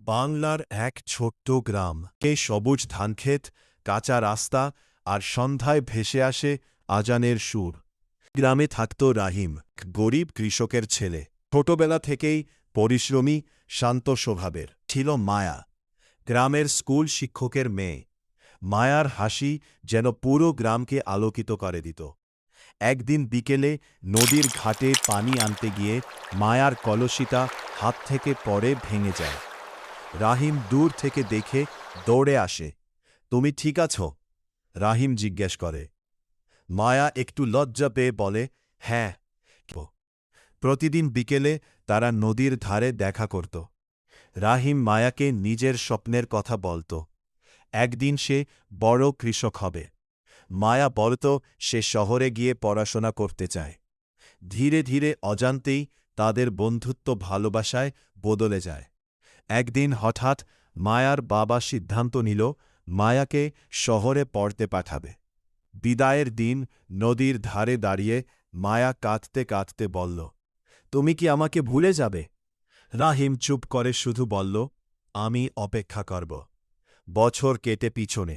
বাংলার এক ছোট্ট গ্রাম সবুজ ধানক্ষেত, কাঁচা রাস্তা আর সন্ধ্যায় ভেসে আসে আজানের সুর। গ্রামে থাকত রাহিম, গরিব কৃষকের ছেলে। ছোটবেলা থেকেই পরিশ্রমী, শান্ত স্বভাবের। ছিল মায়া, গ্রামের স্কুল শিক্ষকের মেয়ে। মায়ার হাসি যেন পুরো গ্রামকে আলোকিত করে দিত। একদিন বিকেলে নদীর ঘাটে পানি আনতে গিয়ে মায়ার কলসিটা হাত থেকে পড়ে ভেঙে যায়। রাহিম দূর থেকে দেখে দৌড়ে আসে। তুমি ঠিক আছো? রাহিম জিজ্ঞেস করে। মায়া একটু লজ্জা পেয়ে বলে, হ্যাঁ। প্রতিদিন বিকেলে তারা নদীর ধারে দেখা করত। রাহিম মায়াকে নিজের স্বপ্নের কথা বলত। একদিন সে বড় কৃষক হবে। মায়া বলত সে শহরে গিয়ে পড়াশোনা করতে চায়। ধীরে ধীরে অজান্তেই তাদের বন্ধুত্ব ভালোবাসায় বদলে যায়। একদিন হঠাৎ মায়ার বাবা সিদ্ধান্ত নিল মায়াকে শহরে পড়তে পাঠাবে। বিদায়ের দিন নদীর ধারে দাঁড়িয়ে মায়া কাঁদতে কাঁদতে বলল, তুমি কি আমাকে ভুলে যাবে? রাহিম চুপ করে শুধু বলল, আমি অপেক্ষা করব। বছর কেটে পিছনে